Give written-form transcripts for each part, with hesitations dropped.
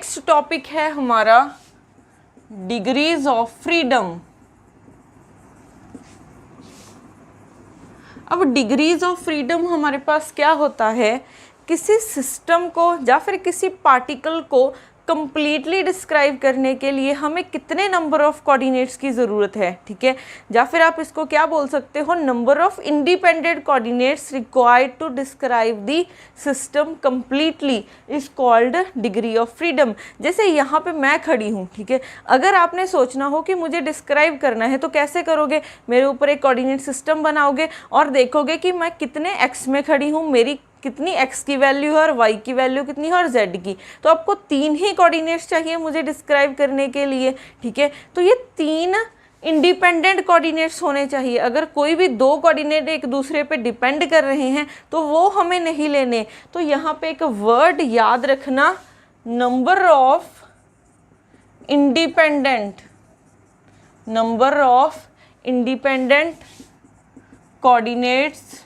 Next topic है हमारा degrees of freedom. अब डिग्रीज ऑफ फ्रीडम हमारे पास क्या होता है, किसी सिस्टम को या फिर किसी पार्टिकल को कंप्लीटली डिस्क्राइब करने के लिए हमें कितने नंबर ऑफ कोऑर्डिनेट्स की ज़रूरत है, ठीक है। या फिर आप इसको क्या बोल सकते हो, number of independent coordinates required to describe the system completely is called degree of freedom. जैसे यहाँ पे मैं खड़ी हूँ, ठीक है, अगर आपने सोचना हो कि मुझे डिस्क्राइब करना है तो कैसे करोगे, मेरे ऊपर एक कोऑर्डिनेट सिस्टम बनाओगे और देखोगे कि मैं कितने एक्स में खड़ी हूँ, मेरी कितनी x की वैल्यू है और y की वैल्यू कितनी है और z की। तो आपको 3 ही कोऑर्डिनेट्स चाहिए मुझे डिस्क्राइब करने के लिए, ठीक है। तो ये 3 इंडिपेंडेंट कोऑर्डिनेट्स होने चाहिए। अगर कोई भी 2 कोऑर्डिनेट एक दूसरे पे डिपेंड कर रहे हैं तो वो हमें नहीं लेने। तो यहाँ पे एक वर्ड याद रखना, number of independent coordinates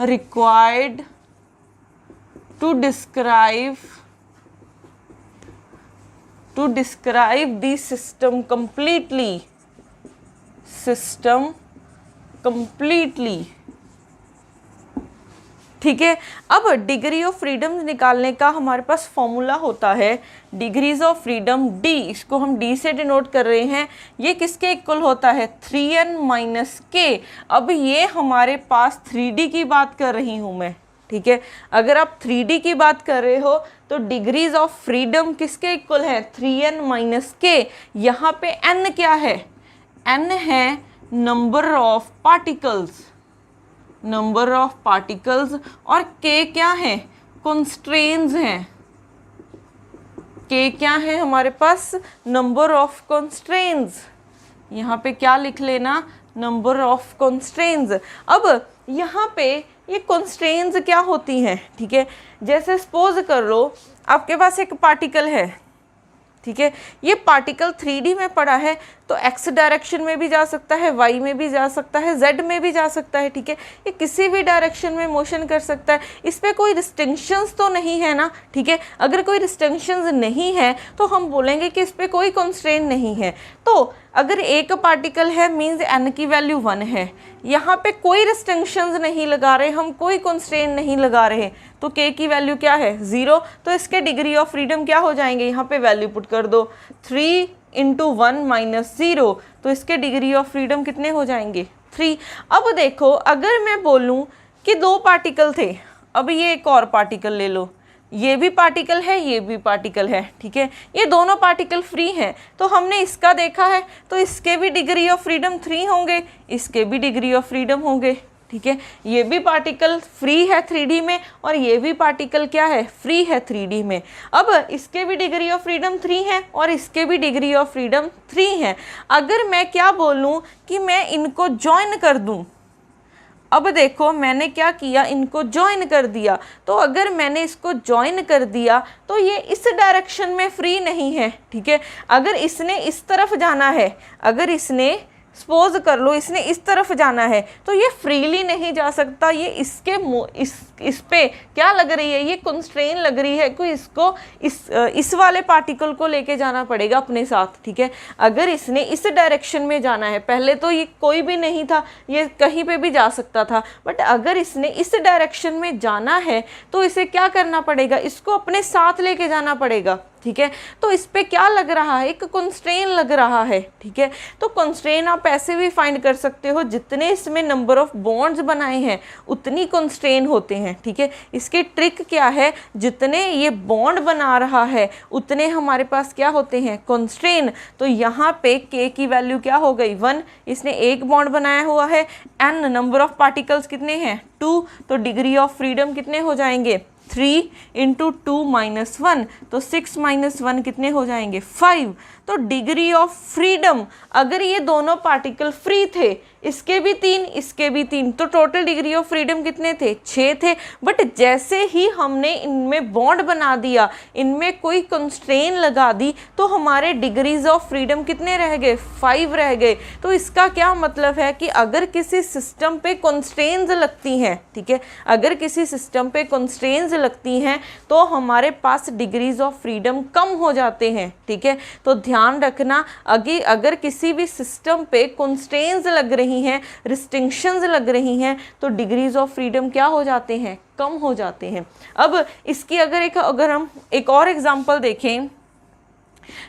required to describe the system completely, ठीक है। अब डिग्री ऑफ फ्रीडम निकालने का हमारे पास फॉर्मूला होता है डिग्रीज ऑफ फ्रीडम डी, इसको हम डी से डिनोट कर रहे हैं। ये किसके इक्वल होता है, 3n माइनस के। अब ये हमारे पास 3D की बात कर रही हूँ मैं, ठीक है। अगर आप 3D की बात कर रहे हो तो डिग्रीज ऑफ फ्रीडम किसके इक्वल है, 3n माइनस के। यहाँ पे n क्या है, n है नंबर ऑफ पार्टिकल्स और k क्या है, कॉन्स्ट्रेंट्स हैं। k क्या है हमारे पास, नंबर ऑफ कॉन्स्ट्रेंट्स। यहाँ पे क्या लिख लेना, नंबर ऑफ कॉन्स्ट्रेंट्स। अब यहाँ पे ये कॉन्स्ट्रेंट्स क्या होती हैं, ठीक है। जैसे सपोज कर लो आपके पास एक पार्टिकल है, ठीक है। ये पार्टिकल 3D में पड़ा है तो x डायरेक्शन में भी जा सकता है, y में भी जा सकता है, z में भी जा सकता है, ठीक है। ये किसी भी डायरेक्शन में मोशन कर सकता है। इस पे कोई रिस्ट्रिक्शंस तो नहीं है ना, ठीक है। अगर कोई रिस्ट्रिक्शंस नहीं है तो हम बोलेंगे कि इस पे कोई कंस्ट्रेंट नहीं है। तो अगर एक पार्टिकल है मीन्स n की वैल्यू 1 है, यहाँ पे कोई रिस्ट्रिक्शंस नहीं लगा रहे हम, कोई कंस्ट्रेंट नहीं लगा रहे, तो k की वैल्यू क्या है, 0। तो इसके डिग्री ऑफ फ्रीडम क्या हो जाएंगे, यहाँ पे वैल्यू पुट कर दो, 3 × 1 - 0। तो इसके डिग्री ऑफ फ्रीडम कितने हो जाएंगे, 3। अब देखो अगर मैं बोलूँ कि 2 पार्टिकल थे, अब ये एक और पार्टिकल ले लो, ये भी पार्टिकल है, ये भी पार्टिकल है, ठीक है। ये दोनों पार्टिकल फ्री हैं, तो हमने इसका देखा है तो इसके भी डिग्री ऑफ फ्रीडम 3 होंगे, इसके भी डिग्री ऑफ फ्रीडम होंगे, ठीक है। ये भी पार्टिकल फ्री है 3D में और ये भी पार्टिकल क्या है, फ्री है 3D में। अब इसके भी डिग्री ऑफ फ्रीडम 3 है और इसके भी डिग्री ऑफ फ्रीडम 3 है। अगर मैं क्या बोलूँ कि मैं इनको ज्वाइन कर दूँ, अब देखो मैंने क्या किया, इनको ज्वाइन कर दिया। तो अगर मैंने इसको ज्वाइन कर दिया तो ये इस डायरेक्शन में फ्री नहीं है, ठीक है। अगर इसने इस तरफ जाना है, अगर इसने सपोज कर लो इसने इस तरफ जाना है तो ये फ्रीली नहीं जा सकता, ये इसके इस पे क्या लग रही है, ये कंस्ट्रेन लग रही है कि इसको इस वाले पार्टिकल को लेके जाना पड़ेगा अपने साथ, ठीक है। अगर इसने इस डायरेक्शन में जाना है, पहले तो ये कोई भी नहीं था, ये कहीं पे भी जा सकता था, बट अगर इसने इस डायरेक्शन में जाना है तो इसे क्या करना पड़ेगा, इसको अपने साथ लेके जाना पड़ेगा, ठीक है। तो इस पे क्या लग रहा है, एक कंस्ट्रेन लग रहा है, ठीक है। तो कंस्ट्रेन आप ऐसे भी फाइंड कर सकते हो, जितने इसमें नंबर ऑफ बॉन्ड्स बनाए हैं उतनी कंस्ट्रेन होते हैं, ठीक है। इसकी ट्रिक क्या है, जितने ये बॉन्ड बना रहा है उतने हमारे पास क्या होते हैं, कंस्ट्रेन। तो यहाँ पे k की वैल्यू क्या हो गई, 1। इसने एक बॉन्ड बनाया हुआ है, n नंबर ऑफ पार्टिकल्स कितने हैं, 2। तो डिग्री ऑफ फ्रीडम कितने हो जाएंगे, 3 × 2 - 1। तो 6 - 1 कितने हो जाएंगे, 5। तो डिग्री ऑफ फ्रीडम, अगर ये दोनों पार्टिकल फ्री थे, इसके भी 3 इसके भी 3, तो टोटल डिग्री ऑफ फ्रीडम कितने थे, 6 थे। बट जैसे ही हमने इनमें बॉन्ड बना दिया, इनमें कोई कंस्ट्रेन लगा दी, तो हमारे डिग्रीज ऑफ फ्रीडम कितने रह गए, 5 रह गए। तो इसका क्या मतलब है कि अगर किसी सिस्टम पे कंस्ट्रेन्स लगती हैं, ठीक है, अगर किसी सिस्टम पे कंस्ट्रेन्स लगती हैं तो हमारे पास डिग्रीज ऑफ फ्रीडम कम हो जाते हैं, ठीक है। तो ध्यान रखना, अगर किसी भी सिस्टम पे कंस्ट्रेंट्स लग रही हैं, रिस्ट्रिक्शंस लग रही हैं, तो डिग्रीज ऑफ फ्रीडम क्या हो जाते हैं, कम हो जाते हैं। अब इसकी अगर हम एक और एग्जांपल देखें,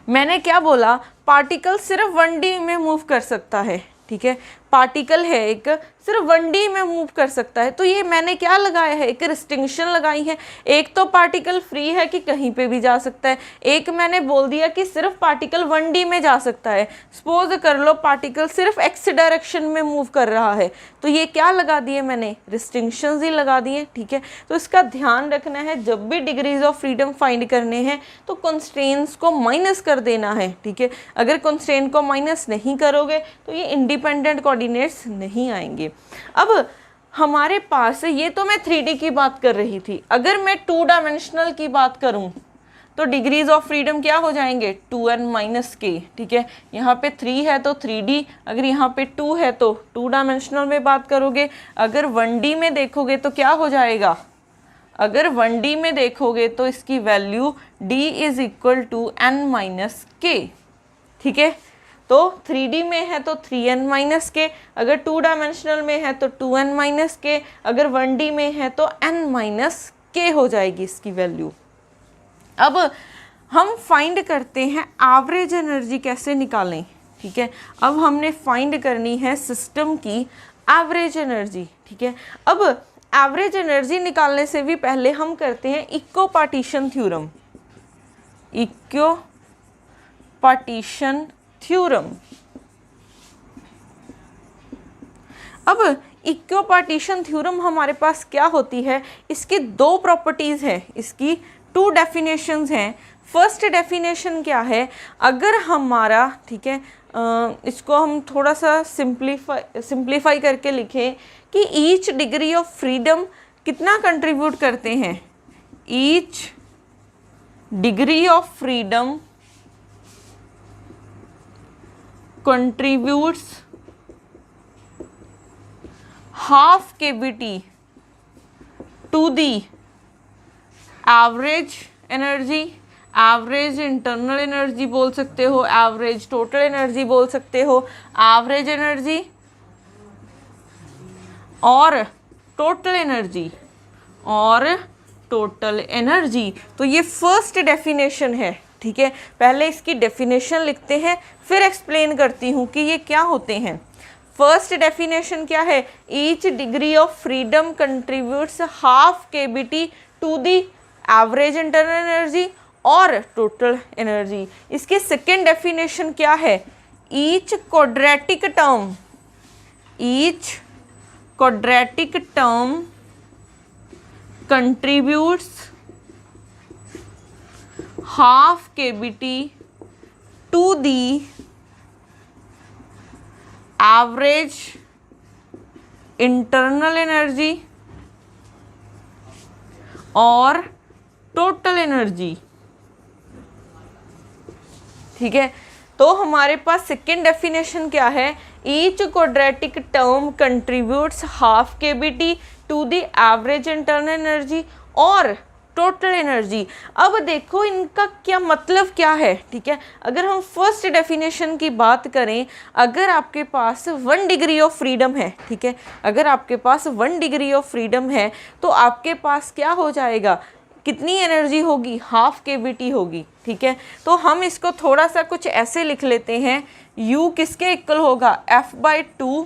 मैंने क्या बोला, पार्टिकल सिर्फ 1D में मूव कर सकता है, ठीक है। पार्टिकल है एक, सिर्फ 1D में मूव कर सकता है, तो ये मैंने क्या लगाया है, एक रिस्ट्रिक्शन लगाई है। एक तो पार्टिकल फ्री है कि कहीं पे भी जा सकता है, एक मैंने बोल दिया कि सिर्फ पार्टिकल 1D में जा सकता है। सपोज कर लो पार्टिकल सिर्फ एक्स डायरेक्शन में मूव कर रहा है, तो ये क्या लगा दिए मैंने, रिस्ट्रिक्शंस ही लगा दिए, ठीक है। तो इसका ध्यान रखना है, जब भी डिग्रीज ऑफ फ्रीडम फाइंड करने हैं तो कंस्ट्रेंट्स को माइनस कर देना है, ठीक है। अगर कंस्ट्रेंट को माइनस नहीं करोगे तो ये इंडिपेंडेंट कोऑर्डिनेट्स नहीं आएंगे। अब हमारे पास, ये तो मैं 3D की बात कर रही थी, अगर मैं 2 डायमेंशनल की बात करूं तो डिग्रीज ऑफ फ्रीडम क्या हो जाएंगे, 2n-k, ठीक है। यहाँ पे 3 है तो 3D, अगर यहाँ पे 2 है तो 2 डायमेंशनल में बात करोगे। अगर 1D में देखोगे तो क्या हो जाएगा, अगर 1D में देखोगे तो इसकी वैल्यू D = n-k, ठीक है। तो 3D में है तो 3n-k, अगर 2 डायमेंशनल में है तो 2n-k, अगर 1D में है तो n-k हो जाएगी इसकी वैल्यू। अब हम फाइंड करते हैं एवरेज एनर्जी कैसे निकालें, ठीक है। अब हमने फाइंड करनी है सिस्टम की एवरेज एनर्जी, ठीक है। अब एवरेज एनर्जी निकालने से भी पहले हम करते हैं इक्विपार्टीशन थ्योरम। Equipartition theorem. अब इक्विपार्टीशन थ्योरम हमारे पास क्या होती है, इसकी 2 प्रॉपर्टीज हैं, इसकी 2 डेफिनेशंस हैं। फर्स्ट डेफिनेशन क्या है, अगर हमारा, ठीक है, इसको हम थोड़ा सा सिंप्लीफाई करके लिखें कि ईच डिग्री ऑफ फ्रीडम कितना कंट्रीब्यूट करते हैं, each degree of freedom contributes half kBT to the average energy, average internal energy बोल सकते हो, एवरेज टोटल एनर्जी बोल सकते हो, एवरेज एनर्जी और टोटल एनर्जी तो ये फर्स्ट डेफिनेशन है, ठीक है। पहले इसकी डेफिनेशन लिखते हैं, फिर एक्सप्लेन करती हूँ कि ये क्या होते हैं। फर्स्ट डेफिनेशन क्या है, each degree of freedom contributes half kBT to the average internal energy और टोटल एनर्जी। इसके सेकेंड डेफिनेशन क्या है, each quadratic term contributes half kBT to the average internal energy और total energy, ठीक है। तो हमारे पास सेकेंड डेफिनेशन क्या है, each quadratic term contributes half kBT to the average internal energy और टोटल एनर्जी। अब देखो इनका क्या मतलब क्या है, ठीक है। अगर हम फर्स्ट डेफिनेशन की बात करें, अगर आपके पास 1 डिग्री ऑफ फ्रीडम है, ठीक है, अगर आपके पास 1 डिग्री ऑफ फ्रीडम है तो आपके पास क्या हो जाएगा, कितनी एनर्जी होगी, हाफ kBT होगी, ठीक है। तो हम इसको थोड़ा सा कुछ ऐसे लिख लेते हैं, U किसके इक्वल होगा, F/2,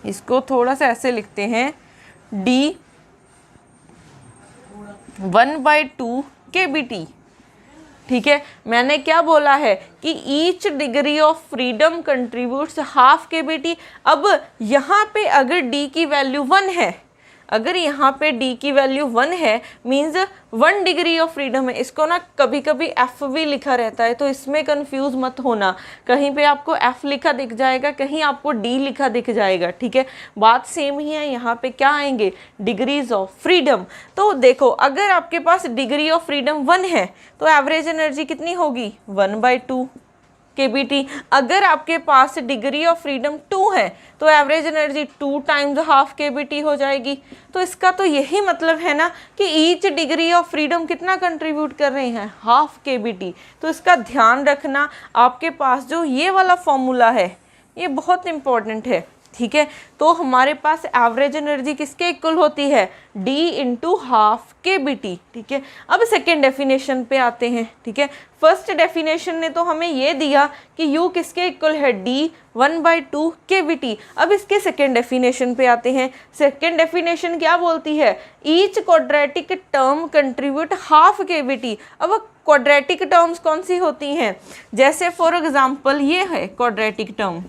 इसको थोड़ा सा ऐसे लिखते हैं, D 1/2 kBT, ठीक है। मैंने क्या बोला है कि each degree of freedom contributes half kBT। अब यहाँ पे अगर D की वैल्यू 1 है, अगर यहाँ पे D की वैल्यू 1 है मीन्स 1 डिग्री ऑफ फ्रीडम है। इसको ना कभी कभी F भी लिखा रहता है, तो इसमें कंफ्यूज मत होना, कहीं पे आपको F लिखा दिख जाएगा, कहीं आपको D लिखा दिख जाएगा, ठीक है। बात सेम ही है, यहाँ पे क्या आएंगे, डिग्रीज ऑफ फ्रीडम। तो देखो अगर आपके पास डिग्री ऑफ फ्रीडम 1 है तो एवरेज एनर्जी कितनी होगी, 1/2, kBt। अगर आपके पास डिग्री ऑफ फ्रीडम 2 है तो average energy 2 times half kBt हो जाएगी। तो इसका तो यही मतलब है ना कि ईच डिग्री ऑफ फ्रीडम कितना कंट्रीब्यूट कर रहे हैं, हाफ kBt। तो इसका ध्यान रखना, आपके पास जो ये वाला फॉर्मूला है ये बहुत इंपॉर्टेंट है, ठीक है। तो हमारे पास एवरेज एनर्जी किसके इक्वल होती है, D इंटू हाफ kBt, ठीक है। अब सेकेंड डेफिनेशन पे आते हैं, ठीक है। फर्स्ट डेफिनेशन ने तो हमें ये दिया कि U किसके इक्वल है, D 1/2 kBt। अब इसके सेकेंड डेफिनेशन पे आते हैं। सेकेंड डेफिनेशन क्या बोलती है, each quadratic term contribute half kBt। अब क्वाड्रेटिक टर्म्स कौन सी होती हैं, जैसे फॉर एग्जाम्पल ये है क्वाड्रेटिक टर्म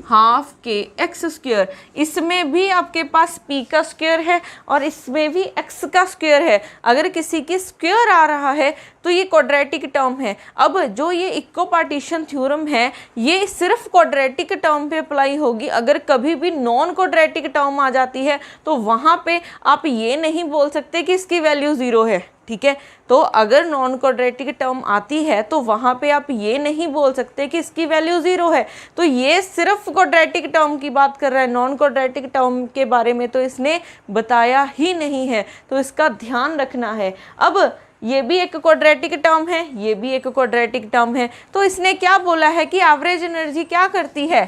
हाफ के एक्स स्क्वायर, इसमें भी आपके पास p का स्क्वायर है और इसमें भी x का स्क्वायर है। अगर किसी की स्क्वायर आ रहा है तो ये क्वाड्रेटिक टर्म है। अब जो ये इक्को पार्टीशन थ्योरम है ये सिर्फ क्वाड्रेटिक टर्म पे अप्लाई होगी। अगर कभी भी नॉन क्वाड्रेटिक टर्म आ जाती है तो वहाँ पे आप ये नहीं बोल सकते कि इसकी वैल्यू 0 है, ठीक है। तो अगर नॉन क्वाड्रेटिक टर्म आती है तो वहाँ पे आप ये नहीं बोल सकते कि इसकी वैल्यू 0 है। तो ये सिर्फ क्वाड्रेटिक टर्म की बात कर रहा है, नॉन क्वाड्रेटिक टर्म के बारे में तो इसने बताया ही नहीं है, तो इसका ध्यान रखना है। अब ये भी एक क्वाड्रेटिक टर्म है, ये भी एक क्वाड्रेटिक टर्म है, तो इसने क्या बोला है कि एवरेज एनर्जी क्या करती है,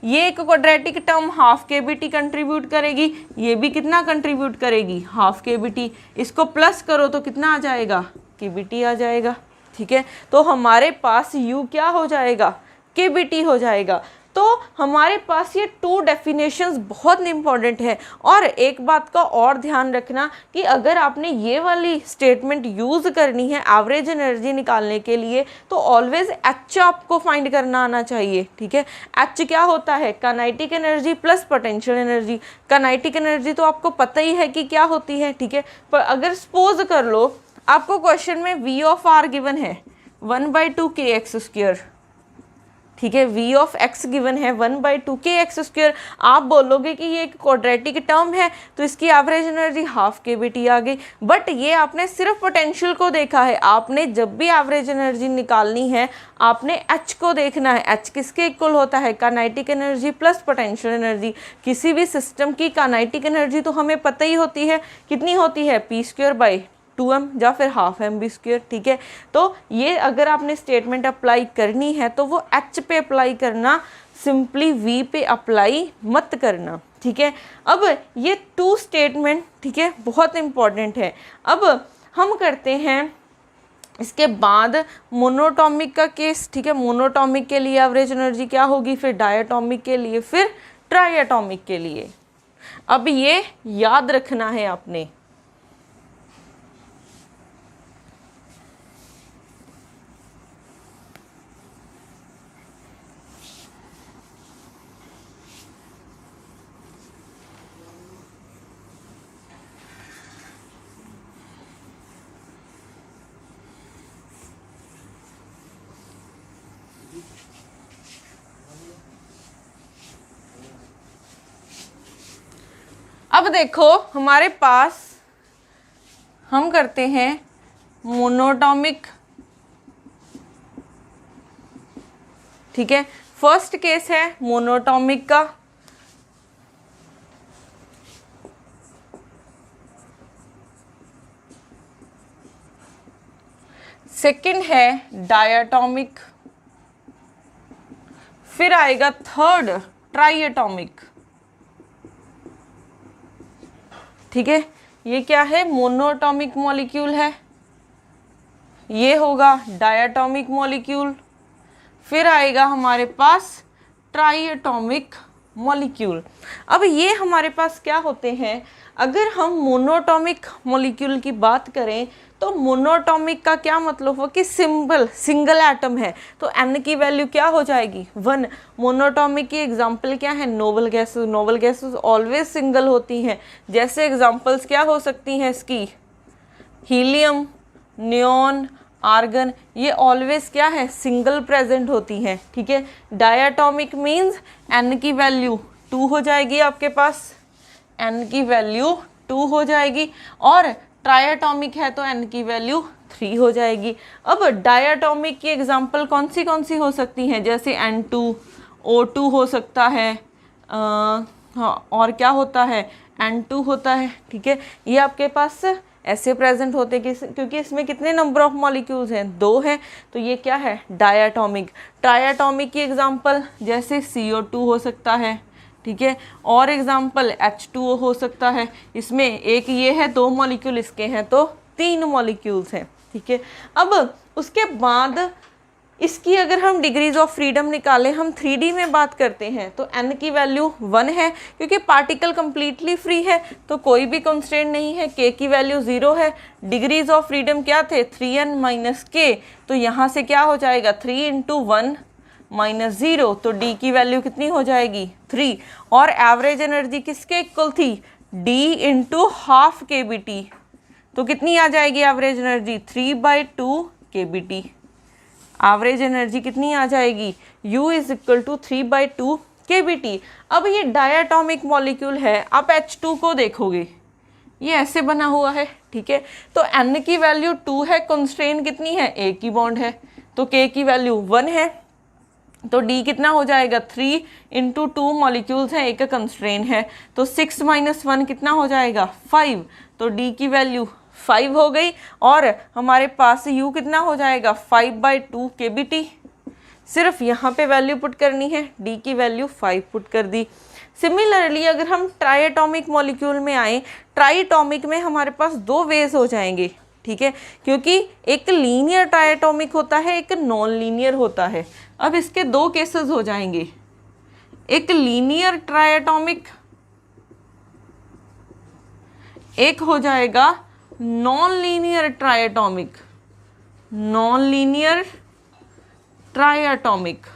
ये एक quadratic term half kBt contribute करेगी, ये भी कितना कंट्रीब्यूट करेगी, हाफ kBt। इसको प्लस करो तो कितना आ जाएगा, kBt आ जाएगा, ठीक है। तो हमारे पास U क्या हो जाएगा, kBt हो जाएगा। तो हमारे पास ये 2 डेफिनेशंस बहुत इंपॉर्टेंट है। और एक बात का और ध्यान रखना कि अगर आपने ये वाली स्टेटमेंट यूज़ करनी है एवरेज एनर्जी निकालने के लिए तो ऑलवेज H आपको फाइंड करना आना चाहिए, ठीक है। H क्या होता है, kinetic energy plus potential energy. Kinetic energy तो आपको पता ही है कि क्या होती है, ठीक है। पर अगर सपोज कर लो आपको क्वेश्चन में V ऑफ R गिवन है 1/2 kx स्क्वायर, ठीक है। V ऑफ x गिवन है 1/2 kx स्क्वायर। आप बोलोगे कि ये एक क्वाड्रेटिक टर्म है तो इसकी एवरेज एनर्जी हाफ kBt आ गई। बट ये आपने सिर्फ पोटेंशियल को देखा है, आपने जब भी एवरेज एनर्जी निकालनी है आपने H को देखना है। H किसके इक्वल होता है, kinetic energy plus potential energy. किसी भी सिस्टम की काइनेटिक एनर्जी तो हमें पता ही होती है, कितनी होती है, p²/2m या फिर हाफ mv², ठीक है। तो ये अगर आपने स्टेटमेंट अप्लाई करनी है तो वो H पे अप्लाई करना, सिंपली V पे अप्लाई मत करना, ठीक है। अब ये 2 स्टेटमेंट, ठीक है, बहुत इंपॉर्टेंट है। अब हम करते हैं इसके बाद मोनोटॉमिक का केस, ठीक है। मोनोटॉमिक के लिए एवरेज एनर्जी क्या होगी, फिर डायटॉमिक के लिए, फिर ट्राइएटॉमिक के लिए। अब ये याद रखना है आपने। अब देखो हमारे पास हम करते हैं मोनोटॉमिक, ठीक है। फर्स्ट केस है मोनोटॉमिक का, सेकंड है डायटॉमिक, फिर आएगा थर्ड ट्राइएटॉमिक, ठीक है। ये क्या है, मोनोटॉमिक मॉलिक्यूल है, ये होगा डायटॉमिक मॉलिक्यूल, फिर आएगा हमारे पास ट्राइएटॉमिक मॉलिक्यूल। अब ये हमारे पास क्या होते हैं, अगर हम मोनोटॉमिक मॉलिक्यूल की बात करें तो मोनोटॉमिक का क्या मतलब हो कि सिंगल एटम है तो n की वैल्यू क्या हो जाएगी, 1। मोनोटॉमिक की एग्जांपल क्या है, noble gases. Noble gases always single होती हैं। जैसे एग्जांपल्स क्या हो सकती हैं इसकी, हीलियम, नियॉन, आर्गन, ये ऑलवेज क्या है, सिंगल प्रेजेंट होती हैं, ठीक है। डायटॉमिक मीन्स n की वैल्यू 2 हो जाएगी, आपके पास n की वैल्यू 2 हो जाएगी। और ट्राइएटॉमिक है तो n की वैल्यू 3 हो जाएगी। अब डायटॉमिक की एग्जांपल कौन सी हो सकती हैं, जैसे N2, O2 हो सकता है, हाँ और क्या होता है, N2 होता है, ठीक है। ये आपके पास ऐसे प्रेजेंट होते हैं क्योंकि इसमें कितने नंबर ऑफ मॉलिक्यूल्स हैं, 2 हैं, तो ये क्या है, डायटॉमिक। ट्राइएटॉमिक की एग्जांपल जैसे CO2 हो सकता है, ठीक है, और एग्जांपल H2O हो सकता है। इसमें एक ये है 2 मॉलिक्यूल, इसके हैं तो 3 मॉलिक्यूल्स हैं, ठीक है। अब उसके बाद इसकी अगर हम डिग्रीज ऑफ फ्रीडम निकालें, हम 3D में बात करते हैं तो n की वैल्यू 1 है क्योंकि पार्टिकल कंप्लीटली फ्री है तो कोई भी कंस्ट्रेंट नहीं है। k की वैल्यू 0 है। डिग्रीज ऑफ फ्रीडम क्या थे, 3n माइनस k, तो यहाँ से क्या हो जाएगा 3 इंटू 1 माइनस 0, तो d की वैल्यू कितनी हो जाएगी 3। और एवरेज एनर्जी किसके इक्वल थी, d इंटू हाफ KBT, तो कितनी आ जाएगी average energy 3/2 KBT। Average energy कितनी आ जाएगी, U is equal to 3/2 KBT। अब ये डायटॉमिक मॉलिक्यूल है, आप H2 को देखोगे ये ऐसे बना हुआ है, ठीक है, तो N की वैल्यू 2 है, कंस्ट्रेंट कितनी है, एक ही बॉन्ड है, तो K की वैल्यू 1 है, तो D कितना हो जाएगा 3 इंटू 2 मॉलिक्यूल्स हैं, एक कंस्ट्रेंट है, तो 6 माइनस 1 कितना हो जाएगा 5, तो D की वैल्यू 5 हो गई। और हमारे पास U कितना हो जाएगा 5/2 KBT। सिर्फ यहाँ पे वैल्यू पुट करनी है, D की वैल्यू 5 पुट कर दी। सिमिलरली अगर हम ट्राइएटॉमिक मॉलिक्यूल में आए, ट्राइएटॉमिक में हमारे पास 2 वेज हो जाएंगे, ठीक है, क्योंकि एक लीनियर ट्राइएटॉमिक होता है, एक नॉन लीनियर होता है। अब इसके 2 केसेस हो जाएंगे, एक लीनियर ट्राइएटॉमिक, एक हो जाएगा non linear triatomic. Non linear triatomic,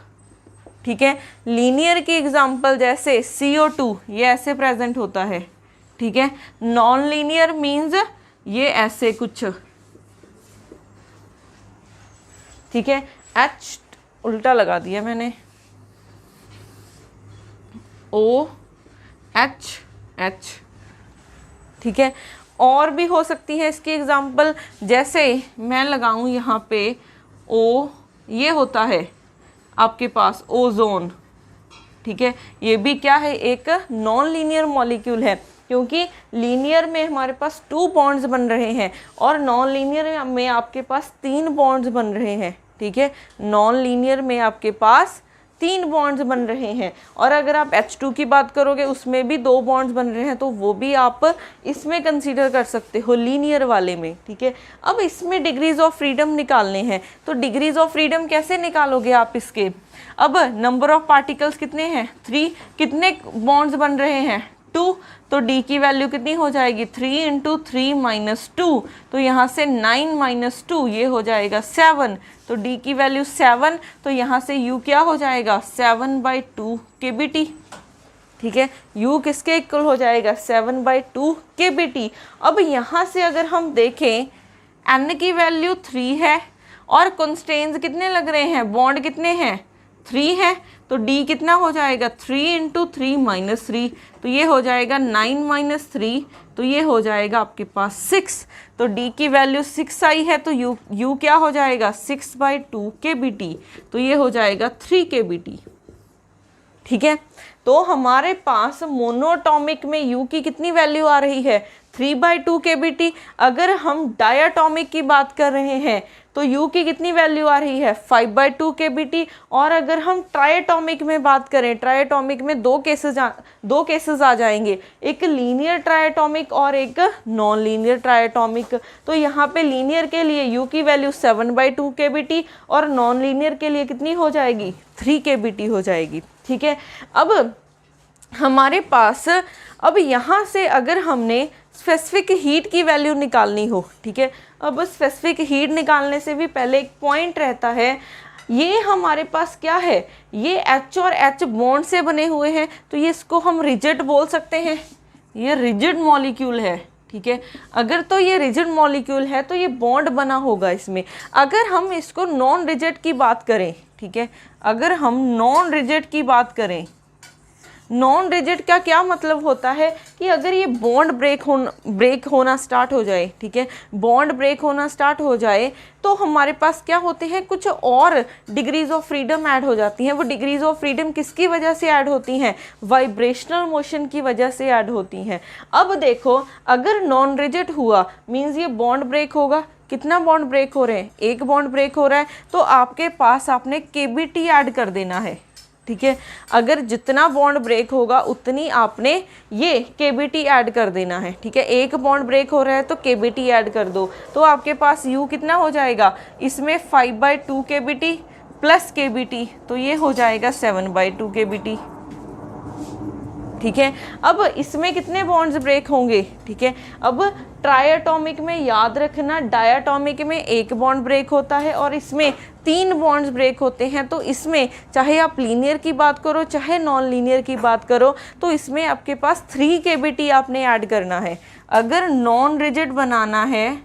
ठीक है। लीनियर की एग्जांपल जैसे CO2, ये ऐसे प्रेजेंट होता है, ठीक है। नॉन लीनियर मीन्स ये ऐसे कुछ, ठीक है। H उल्टा लगा दिया मैंने, OH, ठीक है। और भी हो सकती है इसकी एग्जांपल, जैसे मैं लगाऊं यहाँ पे O, ये होता है आपके पास ओजोन, ठीक है, ये भी क्या है, एक नॉन लीनियर मॉलिक्यूल है, क्योंकि लीनियर में हमारे पास 2 बॉन्ड्स बन रहे हैं और नॉन लीनियर में आपके पास 3 बॉन्ड्स बन रहे हैं, ठीक है। नॉन लीनियर में आपके पास 3 बॉन्ड्स बन रहे हैं, और अगर आप H2 की बात करोगे उसमें भी 2 बॉन्ड्स बन रहे हैं, तो वो भी आप इसमें कंसीडर कर सकते हो लीनियर वाले में, ठीक है। अब इसमें डिग्रीज ऑफ फ्रीडम निकालने हैं, तो डिग्रीज ऑफ फ्रीडम कैसे निकालोगे आप इसके, अब नंबर ऑफ पार्टिकल्स कितने हैं 3, कितने बॉन्ड्स बन रहे हैं 2, तो D की वैल्यू कितनी हो जाएगी 3 इंटू 3 माइनस 2, तो यहाँ से 9 माइनस 2 ये हो जाएगा 7, तो D की वैल्यू 7, तो यहाँ से U क्या हो जाएगा 7/2 KBT, ठीक है। U किसके इक्वल हो जाएगा 7/2 KBT। अब यहाँ से अगर हम देखें N की वैल्यू 3 है और कंस्ट्रेंट्स कितने लग रहे हैं, बॉन्ड कितने हैं 3 है, तो D कितना हो जाएगा 3 इंटू 3 माइनस 3, तो ये हो जाएगा 9 माइनस 3, तो ये हो जाएगा आपके पास 6, तो D की वैल्यू 6 आई है, तो U क्या हो जाएगा 6/2 KBT, तो ये हो जाएगा 3 KBT, ठीक है। तो हमारे पास मोनोटॉमिक में U की कितनी वैल्यू आ रही है 3/2 KBT। अगर हम डायटॉमिक की बात कर रहे हैं तो U की कितनी वैल्यू आ रही है 5/2 KBT। और अगर हम ट्राइएटॉमिक में बात करें, ट्राइएटॉमिक में 2 केसेस आ जाएंगे, एक लीनियर ट्राइएटॉमिक और एक नॉन लीनियर ट्राइएटॉमिक। तो यहाँ पे लीनियर के लिए U की वैल्यू 7/2 KBT और नॉन लीनियर के लिए कितनी हो जाएगी 3 KBT हो जाएगी, ठीक है। अब हमारे पास, अब यहाँ से अगर हमने स्पेसिफिक हीट की वैल्यू निकालनी हो, ठीक है, अब स्पेसिफिक हीट निकालने से भी पहले एक पॉइंट रहता है, ये हमारे पास क्या है, ये H और H बॉन्ड से बने हुए हैं, तो ये इसको हम रिजिड बोल सकते हैं, ये रिजिड मॉलिक्यूल है, ठीक है। अगर तो ये रिजिड मॉलिक्यूल है तो ये बॉन्ड बना होगा इसमें। अगर हम इसको नॉन रिजिड की बात करें, ठीक है, अगर हम नॉन रिजिड की बात करें, नॉन रिजिड का क्या मतलब होता है कि अगर ये बॉन्ड ब्रेक होना स्टार्ट हो जाए, ठीक है, बॉन्ड ब्रेक होना स्टार्ट हो जाए तो हमारे पास क्या होते हैं, कुछ और डिग्रीज ऑफ फ्रीडम ऐड हो जाती हैं। वो डिग्रीज ऑफ फ्रीडम किसकी वजह से ऐड होती हैं, वाइब्रेशनल मोशन की वजह से ऐड होती हैं। अब देखो अगर नॉन रिजिड हुआ मीन्स ये बॉन्ड ब्रेक होगा, कितना बॉन्ड ब्रेक हो रहे हैं, एक बॉन्ड ब्रेक हो रहा है, तो आपके पास आपने केबीटी ऐड कर देना है, ठीक है। अगर जितना बॉन्ड ब्रेक होगा उतनी आपने ये केबीटी ऐड कर देना है, ठीक है। एक बॉन्ड ब्रेक हो रहा है तो केबीटी ऐड कर दो, तो आपके पास यू कितना हो जाएगा, इसमें 5/2 केबीटी प्लस केबीटी, तो ये हो जाएगा 7/2 केबीटी, ठीक है। अब इसमें कितने बॉन्ड्स ब्रेक होंगे, ठीक है। अब ट्राइएटॉमिक में याद रखना, डायटॉमिक में एक बॉन्ड ब्रेक होता है और इसमें 3 बॉन्ड्स ब्रेक होते हैं। तो इसमें चाहे आप लीनियर की बात करो चाहे नॉन लीनियर की बात करो, तो इसमें आपके पास 3 केबीटी आपने ऐड करना है। अगर नॉन रिजिड बनाना है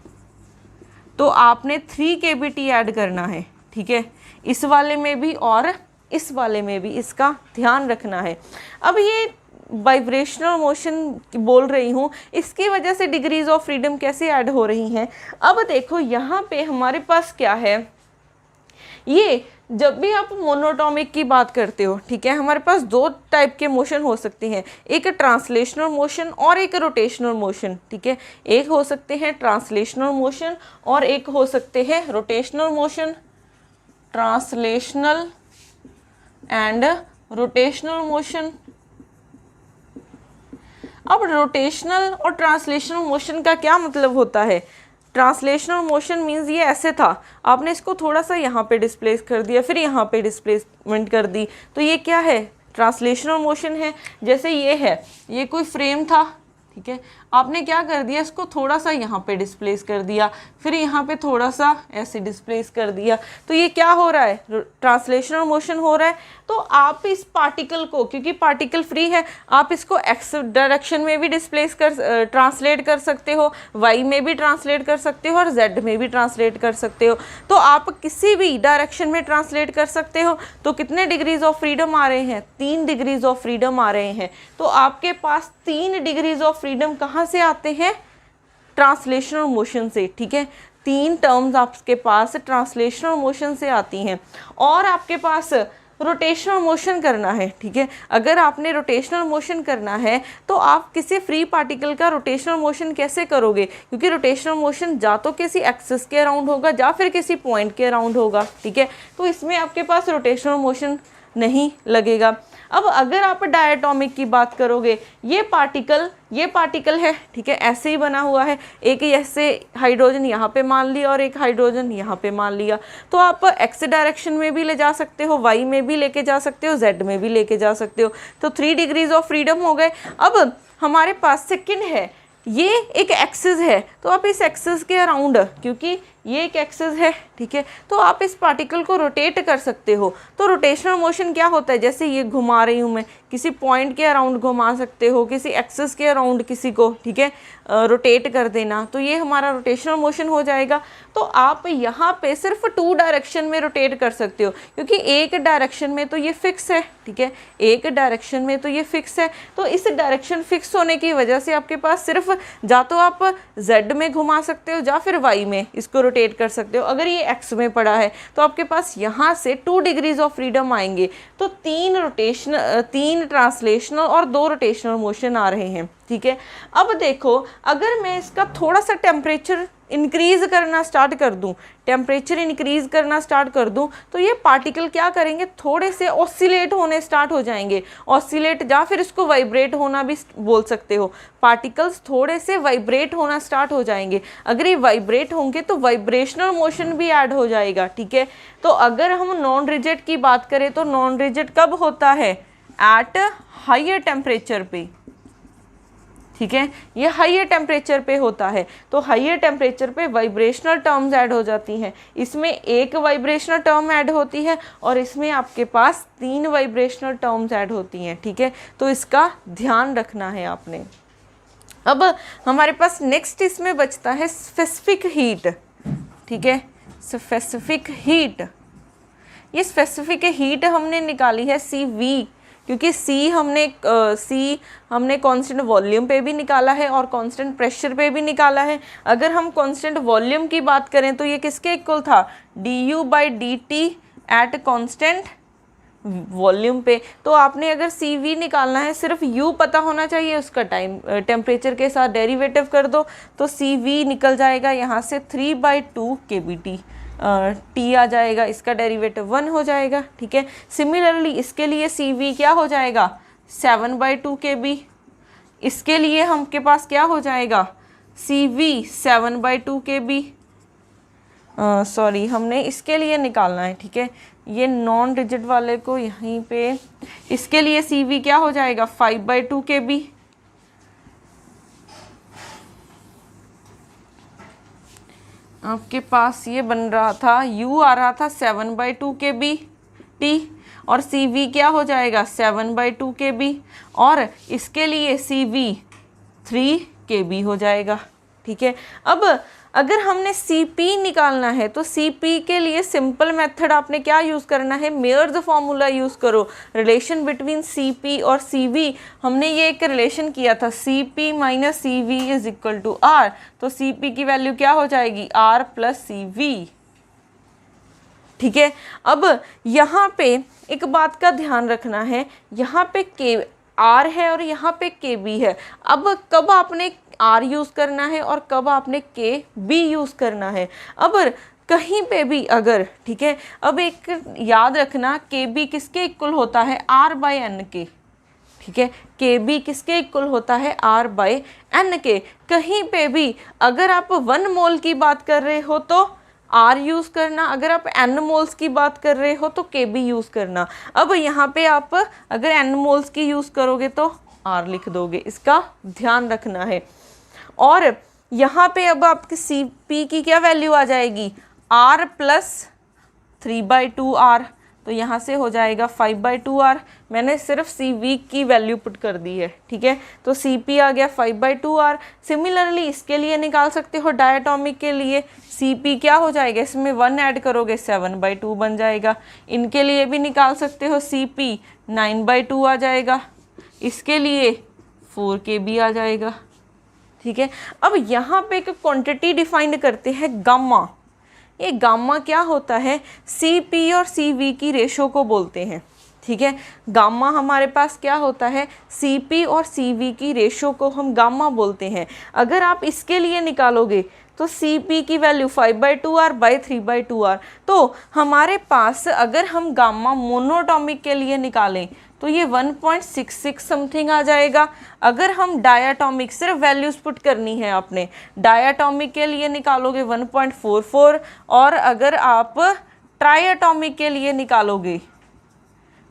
तो आपने 3 केबीटी ऐड करना है, ठीक है। इस वाले में भी और इस वाले में भी, इसका ध्यान रखना है। अब ये वाइब्रेशनल मोशन बोल रही हूँ, इसकी वजह से डिग्रीज ऑफ फ्रीडम कैसे ऐड हो रही हैं। अब देखो यहाँ पे हमारे पास क्या है, ये जब भी आप मोनोटॉमिक की बात करते हो, ठीक है, हमारे पास 2 टाइप के मोशन हो सकते हैं, एक ट्रांसलेशनल मोशन और एक रोटेशनल मोशन, ठीक है। एक हो सकते हैं ट्रांसलेशनल मोशन और एक हो सकते हैं rotational motion, translational and rotational motion. अब रोटेशनल और ट्रांसलेशनल मोशन का क्या मतलब होता है, ट्रांसलेशनल मोशन मीन्स ये ऐसे था, आपने इसको थोड़ा सा यहाँ पे डिस्प्लेस कर दिया, फिर यहाँ पे डिस्प्लेसमेंट कर दी, तो ये क्या है, ट्रांसलेशनल मोशन है। जैसे ये है, ये कोई फ्रेम था, ठीक है, आपने क्या कर दिया, इसको थोड़ा सा यहाँ पे डिस्प्लेस कर दिया, फिर यहाँ पे थोड़ा सा ऐसे डिस्प्लेस कर दिया, तो ये क्या हो रहा है, ट्रांसलेशनल मोशन हो रहा है। तो आप इस पार्टिकल को, क्योंकि पार्टिकल फ्री है, आप इसको एक्स डायरेक्शन में भी डिस्प्लेस कर ट्रांसलेट कर सकते हो, वाई में भी ट्रांसलेट कर सकते हो और जेड में भी ट्रांसलेट कर सकते हो। तो आप किसी भी डायरेक्शन में ट्रांसलेट कर सकते हो। तो कितने डिग्रीज ऑफ फ्रीडम आ रहे हैं, 3 डिग्रीज ऑफ फ्रीडम आ रहे हैं। तो आपके पास 3 डिग्रीज ऑफ फ्रीडम कहाँ से आते हैं, ट्रांसलेशनल मोशन से, ठीक है। 3 टर्म्स आपके पास ट्रांसलेशनल मोशन से आती हैं। और आपके पास रोटेशनल मोशन करना है, ठीक है। अगर आपने रोटेशनल मोशन करना है तो आप किसी फ्री पार्टिकल का रोटेशनल मोशन कैसे करोगे, क्योंकि रोटेशनल मोशन जा तो किसी एक्सिस के अराउंड होगा या फिर किसी पॉइंट के अराउंड होगा, ठीक है। तो इसमें आपके पास रोटेशनल मोशन नहीं लगेगा। अब अगर आप डायटॉमिक की बात करोगे, ये पार्टिकल है, ठीक है, ऐसे ही बना हुआ है, एक ऐसे हाइड्रोजन यहाँ पे मान लिया और एक हाइड्रोजन यहाँ पे मान लिया, तो आप एक्स डायरेक्शन में भी ले जा सकते हो, वाई में भी लेके जा सकते हो, जेड में भी लेके जा सकते हो। तो 3 डिग्रीज ऑफ फ्रीडम हो गए। अब हमारे पास सेकंड है, ये एक एक्सिस है, तो आप इस एक्सिस के अराउंड, क्योंकि ये एक एक्सिस है, ठीक है, तो आप इस पार्टिकल को रोटेट कर सकते हो। तो रोटेशनल मोशन क्या होता है, जैसे ये घुमा रही हूँ मैं, किसी पॉइंट के अराउंड घुमा सकते हो, किसी एक्सिस के अराउंड किसी को, ठीक है, रोटेट कर देना, तो ये हमारा रोटेशनल मोशन हो जाएगा। तो आप यहाँ पे सिर्फ 2 डायरेक्शन में रोटेट कर सकते हो, क्योंकि एक डायरेक्शन में तो ये फिक्स है, ठीक है, एक डायरेक्शन में तो ये फिक्स है। तो इस डायरेक्शन फिक्स होने की वजह से आपके पास सिर्फ या तो आप जेड में घुमा सकते हो या फिर वाई में इसको रोटेट कर सकते हो। अगर ये एक्स में पड़ा है तो आपके पास यहाँ से 2 डिग्रीज ऑफ फ्रीडम आएंगे। तो 3 ट्रांसलेशनल और 2 रोटेशनल मोशन आ रहे हैं, ठीक है। अब देखो अगर मैं इसका थोड़ा सा टेम्परेचर इंक्रीज करना स्टार्ट कर दूं, टेम्परेचर इंक्रीज करना स्टार्ट कर दूं, तो ये पार्टिकल क्या करेंगे, थोड़े से ऑसिलेट होने स्टार्ट हो जाएंगे। ऑसिलेट या फिर इसको वाइब्रेट होना भी बोल सकते हो। पार्टिकल्स थोड़े से वाइब्रेट होना स्टार्ट हो जाएंगे। अगर ये वाइब्रेट होंगे तो वाइब्रेशनल मोशन भी ऐड हो जाएगा, ठीक है। तो अगर हम नॉन रिजिड की बात करें तो नॉन रिजिड कब होता है, एट हायर टेम्परेचर पे, ठीक है, ये हायर टेम्परेचर पे होता है। तो हायर टेम्परेचर पे वाइब्रेशनल टर्म्स ऐड हो जाती हैं। इसमें एक वाइब्रेशनल टर्म ऐड होती है और इसमें आपके पास 3 वाइब्रेशनल टर्म्स ऐड होती हैं, ठीक है। तो इसका ध्यान रखना है आपने। अब हमारे पास नेक्स्ट इसमें बचता है स्पेसिफिक हीट, ठीक है, स्पेसिफिक हीट। ये स्पेसिफिक हीट हमने निकाली है CV, क्योंकि सी हमने कांस्टेंट वॉल्यूम पे भी निकाला है और कांस्टेंट प्रेशर पे भी निकाला है। अगर हम कांस्टेंट वॉल्यूम की बात करें तो ये किसके इक्वल था, du/dt एट कांस्टेंट वॉल्यूम पे। तो आपने अगर CV निकालना है, सिर्फ U पता होना चाहिए, उसका टेम्परेचर के साथ डेरिवेटिव कर दो तो CV निकल जाएगा यहाँ से 3/2 kBT, T आ जाएगा, इसका डेरिवेटिव 1 हो जाएगा। ठीक है, सिमिलरली इसके लिए CV क्या हो जाएगा 7/2 kB, इसके लिए हमके पास क्या हो जाएगा CV 7/2 kB, सॉरी हमने इसके लिए निकालना है। ठीक है, ये नॉन डिजिट वाले को यहीं पे, इसके लिए CV क्या हो जाएगा 5/2 kB। आपके पास ये बन रहा था, U आ रहा था 7/2 kB T और CV क्या हो जाएगा 7/2 kB और इसके लिए CV 3 kB हो जाएगा। ठीक है, अब अगर हमने CP निकालना है तो CP के लिए सिंपल मेथड आपने क्या यूज़ करना है, मेयर्स फॉर्मूला यूज़ करो। रिलेशन बिटवीन CP और CV, हमने ये एक रिलेशन किया था CP minus CV is equal to R, तो CP की वैल्यू क्या हो जाएगी R प्लस CV। ठीक है, अब यहाँ पे एक बात का ध्यान रखना है, यहाँ पे R है और यहाँ पे KB है। अब कब आपने R यूज़ करना है और कब आपने KB यूज़ करना है। अब कहीं पे भी अगर, ठीक है, अब एक याद रखना KB किसके इक्वल होता है R/N के। ठीक है, KB किसके इक्वल होता है R/N के। कहीं पे भी अगर आप 1 मोल की बात कर रहे हो तो R यूज़ करना, अगर आप N मोल्स की बात कर रहे हो तो KB यूज़ करना। अब यहाँ पे आप अगर N मोल्स की यूज़ करोगे तो R लिख दोगे, इसका ध्यान रखना है। और यहाँ पे अब आपकी CP की क्या वैल्यू आ जाएगी R प्लस 3/2 R, तो यहाँ से हो जाएगा 5/2 R। मैंने सिर्फ CV की वैल्यू पुट कर दी है। ठीक है, तो CP आ गया 5/2 R। सिमिलरली इसके लिए निकाल सकते हो, डायटोमिक के लिए CP क्या हो जाएगा, इसमें 1 ऐड करोगे 7/2 बन जाएगा। इनके लिए भी निकाल सकते हो, CP 9/2 आ जाएगा, इसके लिए 4 kB आ जाएगा। ठीक है, अब यहाँ पे एक क्वांटिटी डिफाइन करते हैं गामा। ये गामा क्या होता है, CP और CV की रेशो को बोलते हैं। ठीक है, गामा हमारे पास क्या होता है, CP और CV की रेशो को हम गामा बोलते हैं। अगर आप इसके लिए निकालोगे तो CP की वैल्यू 5/2 R बाई 3/2 R, तो हमारे पास अगर हम गामा मोनोटॉमिक के लिए निकालें तो ये 1.66 समथिंग आ जाएगा। अगर हम डायाटॉमिक, सिर्फ वैल्यूज़ पुट करनी है आपने, डायाटॉमिक के लिए निकालोगे 1.44 और अगर आप ट्राइएटॉमिक के लिए निकालोगे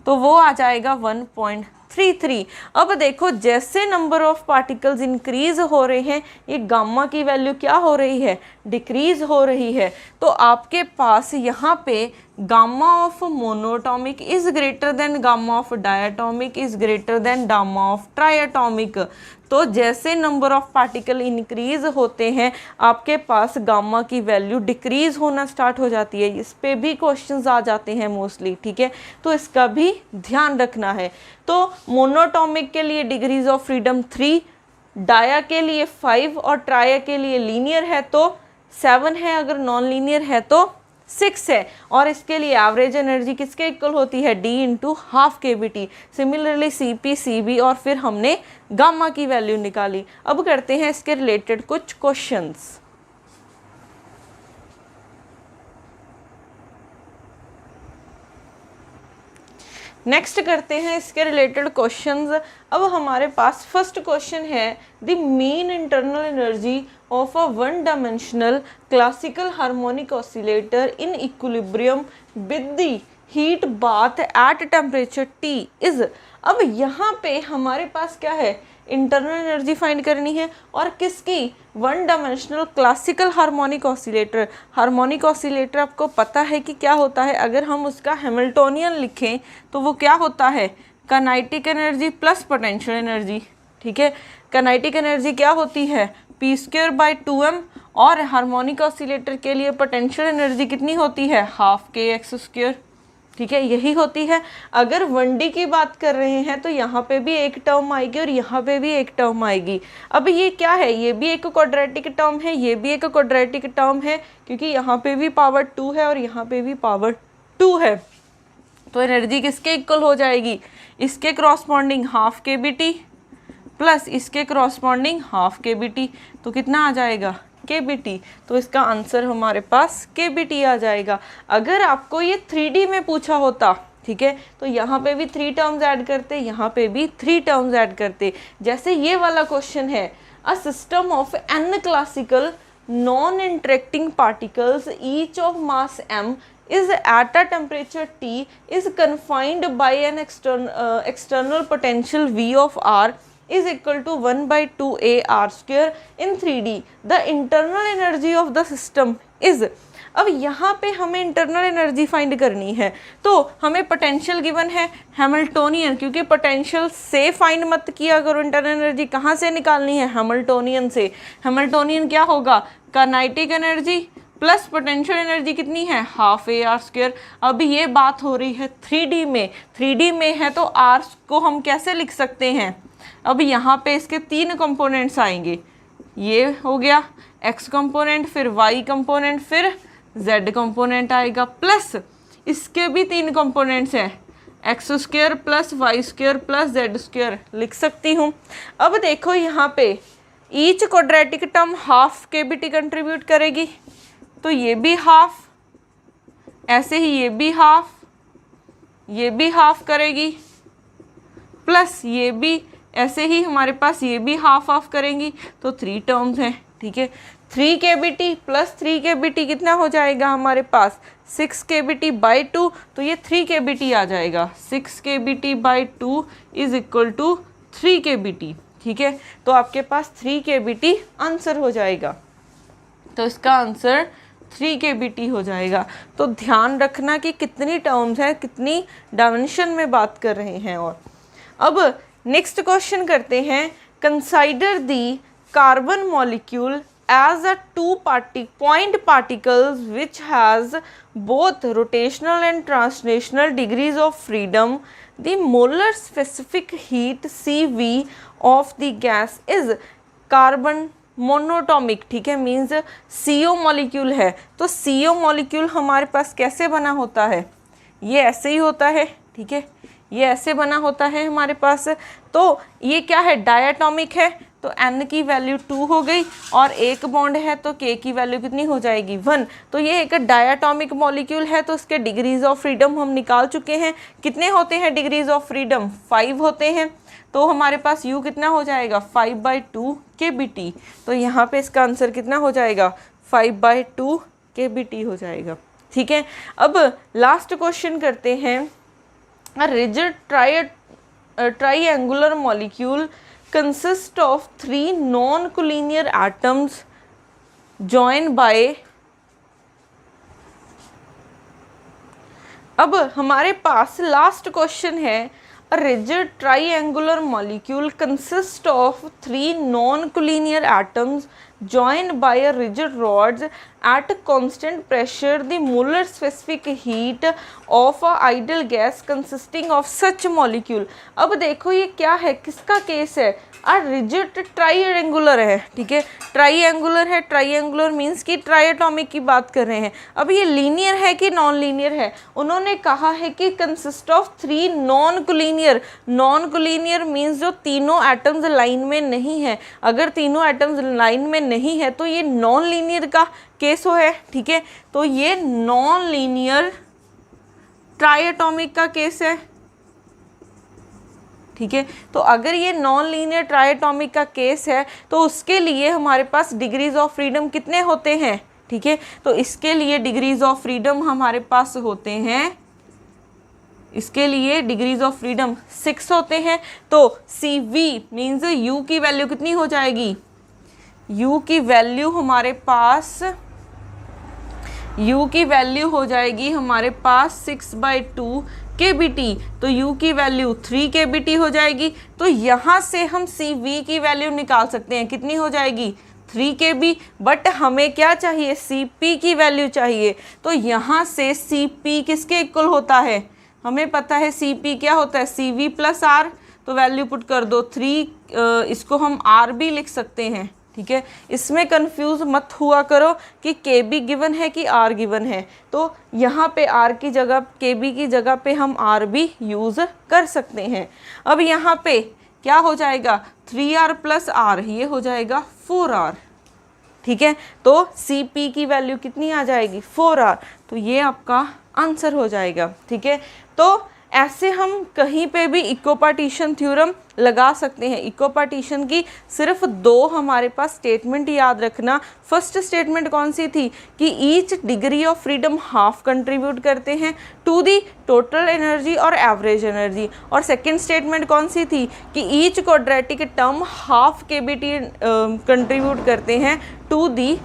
तो वो आ जाएगा 1.33। अब देखो जैसे नंबर ऑफ पार्टिकल्स इंक्रीज हो रहे हैं, ये गामा की वैल्यू क्या हो रही है, डिक्रीज हो रही है। तो आपके पास यहाँ पे gamma of monoatomic is greater than gamma of diatomic is greater than gamma of triatomic. तो जैसे नंबर ऑफ पार्टिकल इंक्रीज होते हैं आपके पास गामा की वैल्यू डिक्रीज होना स्टार्ट हो जाती है। इस पे भी क्वेश्चंस आ जाते हैं मोस्टली। ठीक है, तो इसका भी ध्यान रखना है। तो मोनोटॉमिक के लिए डिग्रीज ऑफ फ्रीडम 3, डाया के लिए 5 और ट्राया के लिए लीनियर है तो 7 है, अगर नॉन लीनियर है तो 6 है। और इसके लिए एवरेज एनर्जी किसके इक्वल होती है, D into half kBT। Similarly CP, CB और फिर हमने गामा की वैल्यू निकाली। अब करते हैं इसके रिलेटेड कुछ क्वेश्चंस। नेक्स्ट करते हैं इसके रिलेटेड क्वेश्चंस। अब हमारे पास फर्स्ट क्वेश्चन है, the mean internal energy of a 1 dimensional classical harmonic oscillator in equilibrium with the heat bath at temperature T is. अब यहाँ पे हमारे पास क्या है, इंटरनल एनर्जी फाइंड करनी है और किसकी, 1 dimensional classical harmonic oscillator. Harmonic oscillator आपको पता है कि क्या होता है, अगर हम उसका हैमिल्टोनियन लिखें तो वो क्या होता है, kinetic energy plus potential energy. ठीक है, काइनेटिक एनर्जी क्या होती है p²/2m और हार्मोनिक ऑसिलेटर के लिए पोटेंशियल एनर्जी कितनी होती है, ½ kx²। ठीक है, यही होती है। अगर 1D की बात कर रहे हैं तो यहाँ पे भी एक टर्म आएगी और यहाँ पे भी एक टर्म आएगी। अब ये क्या है, ये भी एक क्वाड्रेटिक टर्म है, ये भी एक क्वाड्रेटिक टर्म है, क्योंकि यहाँ पे भी पावर 2 है और यहाँ पे भी पावर 2 है। तो एनर्जी किसके इक्वल हो जाएगी, इसके क्रॉसपॉन्डिंग हाफ KBT प्लस इसके क्रॉसपॉन्डिंग हाफ KBT, तो कितना आ जाएगा KBT। तो इसका आंसर हमारे पास KBT आ जाएगा। अगर आपको ये 3D में पूछा होता, ठीक है, तो यहाँ पे भी 3 टर्म्स ऐड करते, यहाँ पे भी 3 टर्म्स ऐड करते। जैसे ये वाला क्वेश्चन है, a system of n classical non interacting particles each of mass m is at a temperature T is confined by an external potential V of R is equal to 1 by 2a r square in 3D. The internal energy of the system is, अब यहाँ पे हमें internal energy find करनी है, तो हमें potential given है Hamiltonian, क्योंकि पोटेंशियल से फाइंड मत किया करो, इंटरनल एनर्जी कहाँ से निकालनी है, हैमिल्टोनियन से। हैमिल्टोनियन क्या होगा, kinetic energy plus potential energy कितनी है, हाफ ए आर स्क्वायर। अब ये बात हो रही है 3D में, 3D में है तो r को हम कैसे लिख सकते हैं, अब यहाँ पे इसके 3 कंपोनेंट्स आएंगे, ये हो गया x कंपोनेंट, फिर y कंपोनेंट, फिर z कंपोनेंट आएगा, प्लस इसके भी 3 कंपोनेंट्स हैं, X square plus Y square plus Z square लिख सकती हूँ। अब देखो यहाँ पे each quadratic term half KBT contribute करेगी, तो ये भी हाफ, ऐसे ही ये भी हाफ, ये भी हाफ करेगी, प्लस ये भी ऐसे ही हमारे पास ये भी हाफ हाफ करेंगी, तो 3 टर्म्स हैं, ठीक है। 3 KBT प्लस 3 KBT कितना हो जाएगा हमारे पास 6 KBT बाई 2, तो ये 3 KBT आ जाएगा, 6 KBT by 2 is equal to 3 KBT, ठीक है। तो आपके पास 3 KBT आंसर हो जाएगा, तो इसका आंसर 3 KBT हो जाएगा। तो ध्यान रखना कि कितनी टर्म्स है, कितनी डायमेंशन में बात कर रहे हैं। और अब नेक्स्ट क्वेश्चन करते हैं, consider the carbon molecule as a 2 point particles which has both rotational and translational degrees of freedom. The molar specific heat CV of the gas is carbon monoatomic, ठीक है, मीन्स CO मॉलिक्यूल है। तो CO molecule हमारे पास कैसे बना होता है, ये ऐसे ही होता है, ठीक है, ये ऐसे बना होता है हमारे पास। तो ये क्या है, डायटॉमिक है, तो N की वैल्यू 2 हो गई, और एक बॉन्ड है तो K की वैल्यू कितनी हो जाएगी 1। तो ये एक डायटॉमिक मॉलिक्यूल है, तो उसके डिग्रीज ऑफ फ्रीडम हम निकाल चुके हैं। कितने होते हैं डिग्रीज ऑफ फ्रीडम, 5 होते हैं। तो हमारे पास U कितना हो जाएगा 5/2 KBT। तो यहाँ पे इसका आंसर कितना हो जाएगा 5/2 KBT हो जाएगा, ठीक है। अब लास्ट क्वेश्चन करते हैं, rigid triangular molecule consist of 3 non-collinear atoms joined by, अब हमारे पास लास्ट क्वेश्चन है, a rigid triangular molecule consists of 3 non-collinear atoms joined by a rigid rods at constant pressure. The molar specific heat of a ideal gas consisting of such molecule. अब देखो ये क्या है, किसका case है, rigid triangular है, ठीक है, ट्राइएंगुलर है। ट्राइएंगुलर मीन्स कि ट्राइएटॉमिक की बात कर रहे हैं। अब ये लीनियर है कि नॉन लीनियर है, उन्होंने कहा है कि consist of 3 non collinear. Non collinear means जो तीनों एटम्स लाइन में नहीं है। अगर तीनों एटम्स लाइन में नहीं है तो ये नॉन लीनियर का केस हो है, ठीक है। तो ये नॉन लीनियर ट्राइएटॉमिक का केस है, ठीक है। तो अगर ये नॉन लीनियर ट्राइएटॉमिक का केस है तो उसके लिए हमारे पास डिग्रीज ऑफ फ्रीडम कितने होते हैं, ठीक है। तो इसके लिए डिग्रीज ऑफ फ्रीडम हमारे पास होते हैं, इसके लिए डिग्रीज ऑफ फ्रीडम 6 होते हैं। तो CV मीन्स U की वैल्यू कितनी हो जाएगी, U की वैल्यू हमारे पास, U की वैल्यू हो जाएगी हमारे पास 6/2 KBT। तो U की वैल्यू 3 KBT हो जाएगी। तो यहाँ से हम CV की वैल्यू निकाल सकते हैं, कितनी हो जाएगी 3 KB, बट हमें क्या चाहिए, CP की वैल्यू चाहिए। तो यहाँ से CP किसके इक्वल होता है, हमें पता है CP क्या होता है, CV प्लस R। तो वैल्यू पुट कर दो 3, इसको हम R भी लिख सकते हैं, ठीक है। इसमें कंफ्यूज मत हुआ करो कि KB गिवन है कि R गिवन है, तो यहाँ पे R की जगह, KB की जगह पे हम R भी यूज़ कर सकते हैं। अब यहाँ पे क्या हो जाएगा, 3R प्लस R, ये हो जाएगा 4R, ठीक है। तो CP की वैल्यू कितनी आ जाएगी, 4R। तो ये आपका आंसर हो जाएगा, ठीक है। तो ऐसे हम कहीं पे भी इक्विपार्टीशन थ्योरम लगा सकते हैं। इक्विपार्टीशन की सिर्फ 2 हमारे पास स्टेटमेंट याद रखना। फर्स्ट स्टेटमेंट कौन सी थी कि each degree of freedom half contribute करते हैं टू दी टोटल एनर्जी और एवरेज एनर्जी। और सेकंड स्टेटमेंट कौन सी थी कि each quadratic term half KBT contribute करते हैं टू दी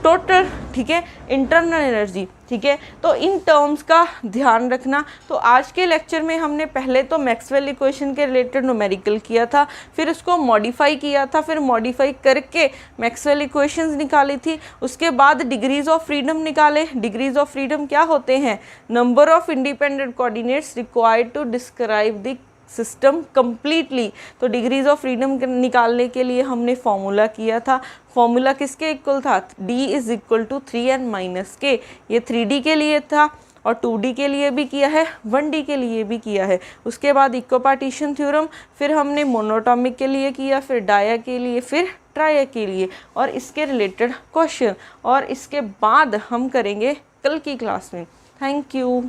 टोटल, ठीक है, इंटरनल एनर्जी, ठीक है। तो इन टर्म्स का ध्यान रखना। तो आज के लेक्चर में हमने पहले तो मैक्सवेल इक्वेशन के रिलेटेड न्यूमेरिकल किया था, फिर उसको मॉडिफाई किया था, फिर मॉडिफाई करके मैक्सवेल इक्वेशंस निकाली थी। उसके बाद डिग्रीज ऑफ फ्रीडम निकाले। डिग्रीज ऑफ फ्रीडम क्या होते हैं, number of independent coordinates required to describe the system completely. तो डिग्रीज ऑफ फ्रीडम निकालने के लिए हमने फॉर्मूला किया था। फॉर्मूला किसके इक्वल था, D is equal to 3n minus के। ये 3D के लिए था और 2D के लिए भी किया है, 1D के लिए भी किया है। उसके बाद इक्विपार्टीशन थ्योरम, फिर हमने मोनोटॉमिक के लिए किया, फिर डाया के लिए, फिर ट्राया के लिए, और इसके रिलेटेड क्वेश्चन, और इसके बाद हम करेंगे कल की क्लास में। Thank you.